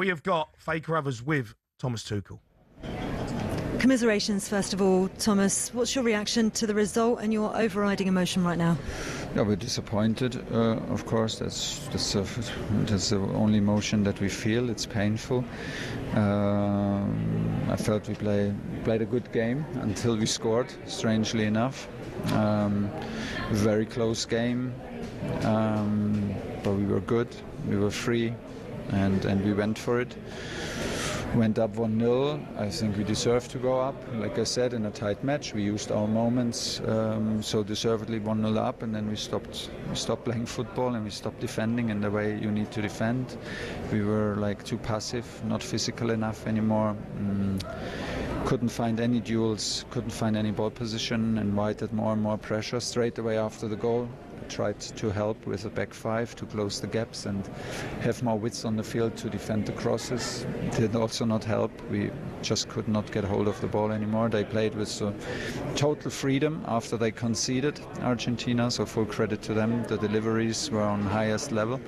we have got Faker Others with Thomas Tuchel. Commiserations, first of all, Thomas. What's your reaction to the result and your overriding emotion right now? Yeah, we're disappointed, of course. That's the only emotion that we feel. It's painful. I felt we played a good game until we scored, strangely enough. Very close game, but we were good, we were free, and we went for it. Went up 1-0. I think we deserved to go up. Like I said, in a tight match, we used our moments, so deservedly 1-0 up, and then we stopped playing football and we stopped defending in the way you need to defend. We were like too passive, not physical enough anymore. Couldn't find any duels, couldn't find any ball position, invited more and more pressure straight away after the goal. Tried to help with a back five to close the gaps and have more width on the field to defend the crosses. Did also not help. We just could not get hold of the ball anymore. They played with total freedom after they conceded, Argentina, so full credit to them. The deliveries were on highest level,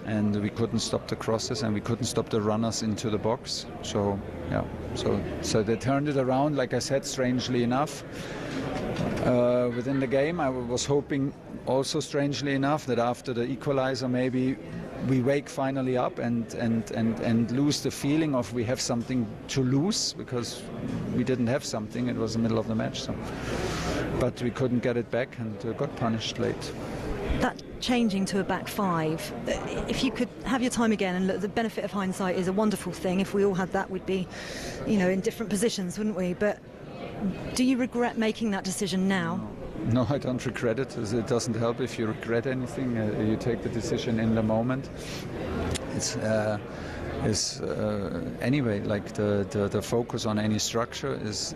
and we couldn't stop the crosses and we couldn't stop the runners into the box. So yeah, so they turned it around, like I said, strangely enough. Within the game, I was hoping also, strangely enough, that after the equalizer maybe we wake finally up and lose the feeling of we have something to lose, because we didn't have something. It was the middle of the match, but we couldn't get it back and got punished late. That changing to a back five, if you could have your time again, and look, the benefit of hindsight is a wonderful thing. If we all had that, we'd be, in different positions, wouldn't we? But do you regret making that decision now? No, I don't regret it. It doesn't help if you regret anything. You take the decision in the moment. Anyway, like the focus on any structure is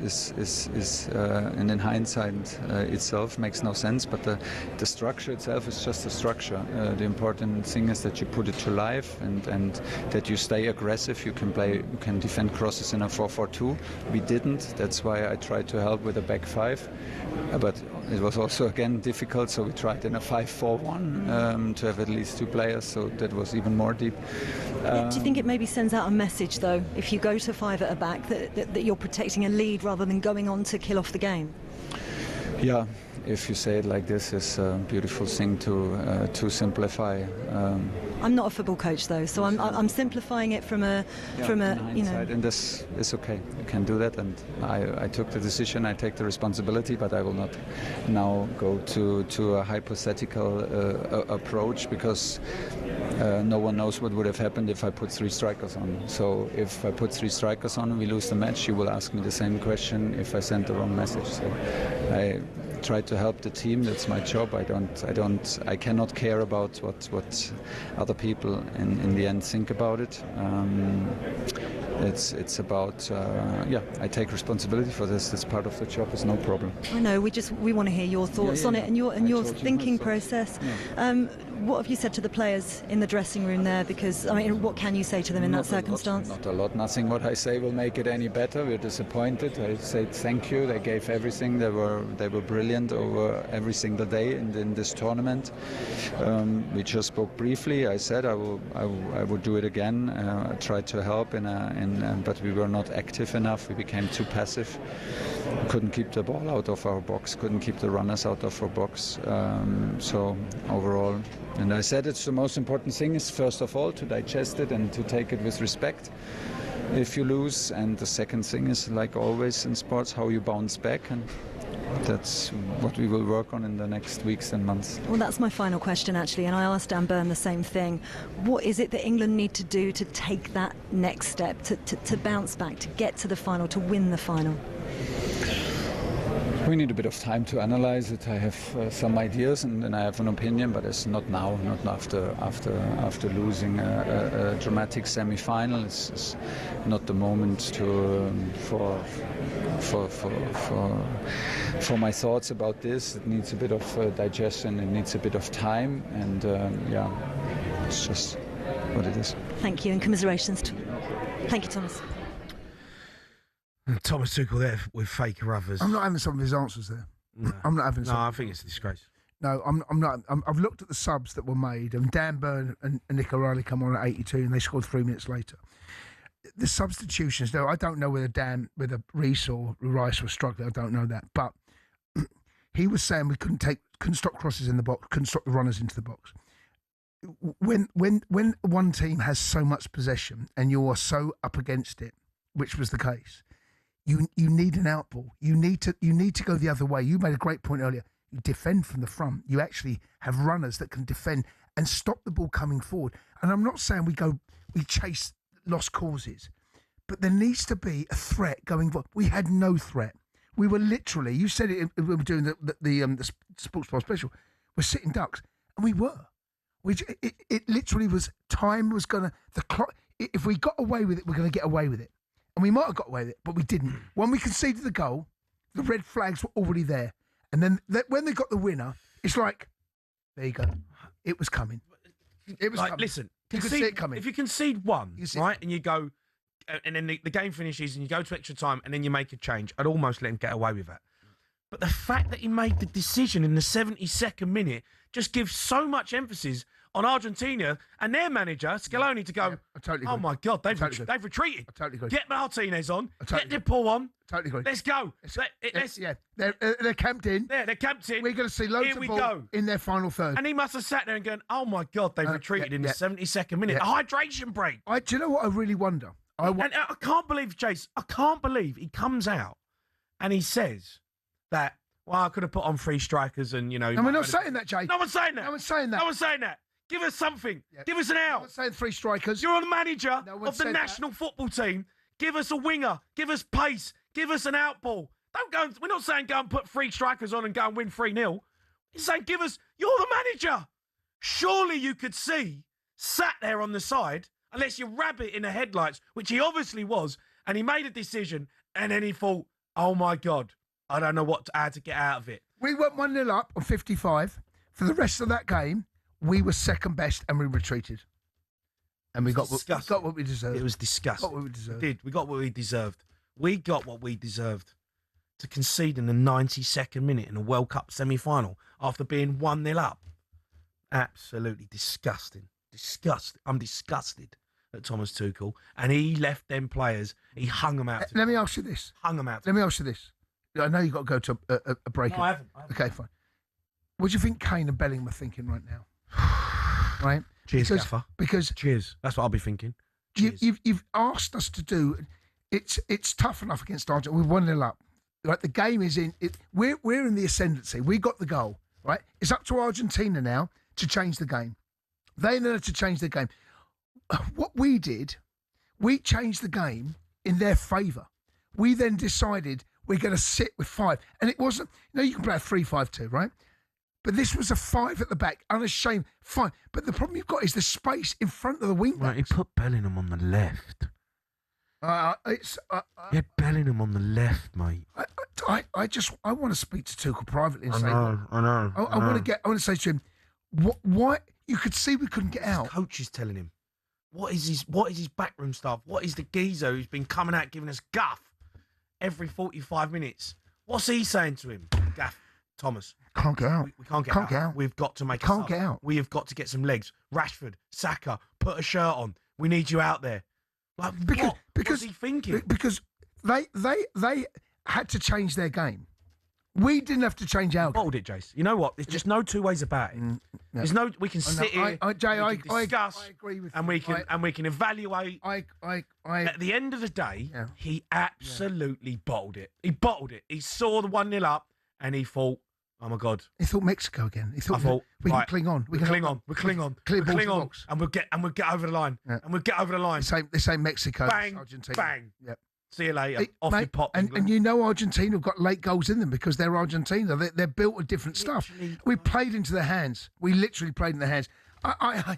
and in hindsight itself makes no sense, but the structure itself is just a structure. The important thing is that you put it to life and that you stay aggressive. You can defend crosses in a 4-4-2. We didn't. That's why I tried to help with a back five, but it was also again difficult, so we tried in a 5-4-1 to have at least two players, so that was even more deep. Do you think it maybe sends out a message, though, if you go to five at a back, that you're protecting a lead rather than going on to kill off the game? Yeah, if you say it like this, it's a beautiful thing to simplify. I'm not a football coach, though, so I'm simplifying it from a and this is okay. You can do that, and I took the decision. I take the responsibility, but I will not now go to a hypothetical approach, because no one knows what would have happened if I put three strikers on. So if I put three strikers on and we lose the match, you will ask me the same question if I sent the wrong message. So I try to help the team. That's my job. I cannot care about what other people in the end think about it. It's about I take responsibility for this. It's part of the job. It's no problem. I know. We want to hear your thoughts on it and your thinking process. Yeah. What have you said to the players in the dressing room there? Because what can you say to them in that circumstance? Not a lot. Nothing. What I say will make it any better. We're disappointed. I said thank you. They gave everything. They were brilliant over every single day in this tournament. We just spoke briefly. I said I would do it again. I tried to help but we were not active enough. We became too passive. Couldn't keep the ball out of our box. Couldn't keep the runners out of our box. So overall. And I said it's the most important thing is, first of all, to digest it and to take it with respect if you lose. And the second thing is, like always in sports, how you bounce back. And that's what we will work on in the next weeks and months. Well, that's my final question, actually, and I asked Dan Burn the same thing. What is it that England need to do to take that next step, to bounce back, to get to the final, to win the final? We need a bit of time to analyze it. I have some ideas and I have an opinion, but it's not now, not after losing a dramatic semi-final. It's not the moment for my thoughts about this. It needs a bit of digestion. It needs a bit of time, and it's just what it is. Thank you, and commiserations. Thank you, Thomas. Thomas Tuchel there with Faker Others. I'm not having some of his answers there. No. I'm not having some. No, I think it's a disgrace. No, I'm not. I've looked at the subs that were made, and Dan Burn and Nick O'Reilly come on at 82, and they scored 3 minutes later. The substitutions, though, I don't know whether Reece or Rice was struggling. I don't know that, but he was saying we couldn't stop crosses in the box, couldn't stop the runners into the box. When one team has so much possession and you are so up against it, which was the case, you need an outball. You need to go the other way. You made a great point earlier. You defend from the front. You actually have runners that can defend and stop the ball coming forward. And I'm not saying we chase lost causes, but there needs to be a threat going forward. We had no threat. We were literally, you said it when we were doing the Sports Bar special, we're sitting ducks, and we were. It literally was, time was going to, the clock, if we got away with it, we're going to get away with it. And we might have got away with it, but we didn't. When we conceded the goal, the red flags were already there. And then when they got the winner, it's like, there you go. It was coming. It was coming. Listen, you could see it coming. If you concede one, right, and you go, and then the game finishes and you go to extra time and then you make a change, I'd almost let him get away with that. But the fact that he made the decision in the 72nd minute just gives so much emphasis on Argentina and their manager, Scaloni, to go, I totally agree. oh my God, they've Totally retreated. I totally agree. Get Martinez on, totally get DePaul on. Totally agree. Let's go. They're camped in. Yeah, they're camped in. We're going to see loads of ball in their final third. And he must have sat there and gone, oh my God, they've retreated in the 72nd minute. Yeah. A hydration break. Do you know what I really wonder? And I can't believe, Chase, I can't believe he comes out and he says that, well, I could have put on 3 strikers and, you know. No, we're not saying that, Jay. No one's saying that. No one's saying that. No one's saying that. Give us something. Yeah. Give us an out. No one's saying 3 strikers. You're the manager of the national football team. Give us a winger. Give us pace. Give us an out ball. Don't go. We're not saying go and put 3 strikers on and go and win 3-0. He's saying give us. You're the manager. Surely you could see, sat there on the side, unless you're rabbit in the headlights, which he obviously was, and he made a decision, and then he thought, oh my God, I don't know how to get out of it. We went 1-0 up on 55. For the rest of that game, we were second best and we retreated. And we got what we deserved. It was disgusting. Got what we deserved. We got what we deserved. We got what we deserved. To concede in the 92nd minute in a World Cup semi-final after being 1-0 up. Absolutely disgusting. Disgusting. I'm disgusted at Thomas Tuchel. And he left them players. He hung them out. Let me ask you this. Hung them out. Let me ask you this. I know you've got to go to a break. No, I haven't. Okay, fine. What do you think Kane and Bellingham are thinking right now? Right? Cheers, Gaffer. Because cheers. That's what I'll be thinking. You've asked us to do. It's tough enough against Argentina. We're 1-0 up. Right? The game is in. We're in the ascendancy. We got the goal. Right? It's up to Argentina now to change the game. They know to change the game. What we did, we changed the game in their favour. We then decided we're going to sit with 5, and it wasn't. You know, you can play a 3-5-2, right? But this was a 5 at the back, unashamed 5. But the problem you've got is the space in front of the wing backs. Right, he put Bellingham on the left. He had Bellingham on the left, mate. I want to speak to Tuchel privately and say, I know. I want to say to him, why you could see we couldn't get out. His coach is telling him, what is his backroom staff? What is the geezer who's been coming out giving us guff every 45 minutes? What's he saying to him? Gaff, Thomas. Can't get out. We can't get out. We've got to make Can't get out. We have got to get some legs. Rashford, Saka, put a shirt on. We need you out there. Like, what was he thinking? Because they had to change their game. We didn't have to change our game. Bottled it, Jace. You know what? There's just no 2 ways about it. No. There's no. We can sit here. Jay, we can discuss. I agree with and you. we can evaluate. At the end of the day, he absolutely bottled it. He bottled it. He saw the 1-0 up and he thought, oh my God. He thought Mexico again. He thought we can cling on. We can cling on. We'll cling on. Clear we'll cling on. box. And we'll get over the line. Yeah. And we'll get over the line. This ain't Mexico. Bang. Argentina. Bang. Yep. See you later. Off you pop. And you know Argentina have got late goals in them because they're Argentina. They're built with different stuff. We played into their hands. We literally played in their hands. I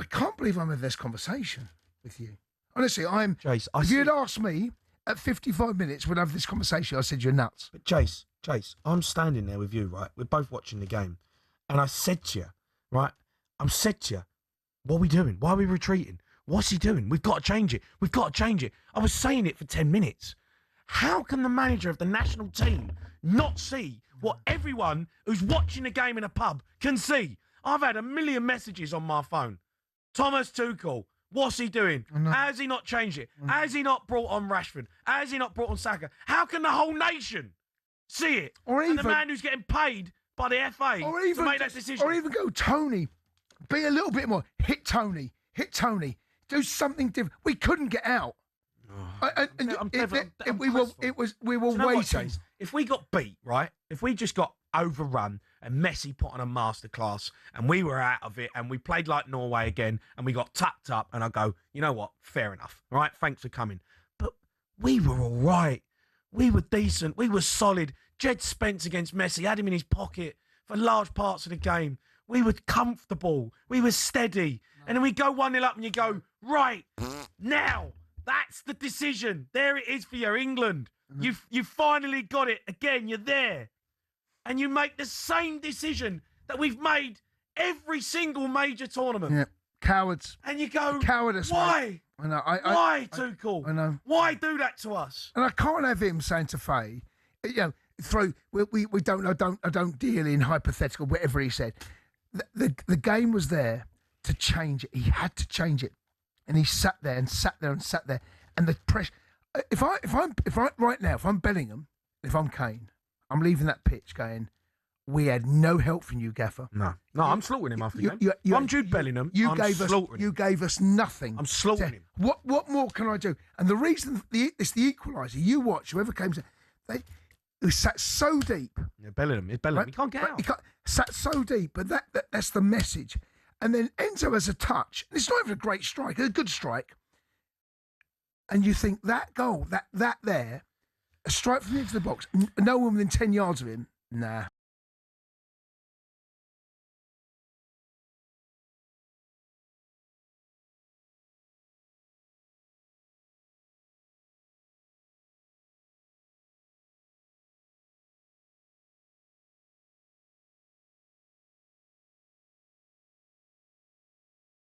can't believe I'm having this conversation with you. Honestly, Jace, if you'd asked me at 55 minutes, we'd have this conversation. I said, you're nuts. But Jace, I'm standing there with you, right? We're both watching the game. And I said to you, right? What are we doing? Why are we retreating? What's he doing? We've got to change it. We've got to change it. I was saying it for 10 minutes. How can the manager of the national team not see what everyone who's watching the game in a pub can see. I've had a million messages on my phone. Thomas Tuchel, what's he doing? How has he not changed it? How has he not brought on Rashford? How has he not brought on Saka? How can the whole nation see it? Or and even, the man who's getting paid by the FA to make that decision. Or even go, Tony, be a little bit more. Hit Tony. Do something different. We couldn't get out. We were waiting. If we got beat, right? If we just got overrun and Messi put on a masterclass and we were out of it and we played like Norway again and we got tucked up and I go, you know what? Fair enough. All right, thanks for coming. But we were all right. We were decent. We were solid. Jed Spence against Messi had him in his pocket for large parts of the game. We were comfortable. We were steady. And then we go 1-0 up and you go, right, now, that's the decision. There it is for you, England. You've finally got it. Again, you're there. And you make the same decision that we've made every single major tournament. Yeah, cowards. And you go, cowardice. Why? I know. Why, Tuchel? I know. Why do that to us? And I can't have him saying to Faye, we don't deal in hypothetical, whatever he said. The game was there to change it. He had to change it. And he sat there. And the pressure. If I'm Bellingham, if I'm Kane, I'm leaving that pitch going, we had no help from you, Gaffer. No, I'm slaughtering him after the game. I'm Jude Bellingham. You gave us nothing. I'm slaughtering him. What more can I do? And the reason it's the equaliser. You watch whoever came to, he sat so deep. Yeah, Bellingham. It's Bellingham. He can't get out. He sat so deep, but that's the message. And then Enzo has a touch. It's not even a great strike, a good strike. And you think that goal, that there, a strike from the edge of the box, no one within 10 yards of him, nah.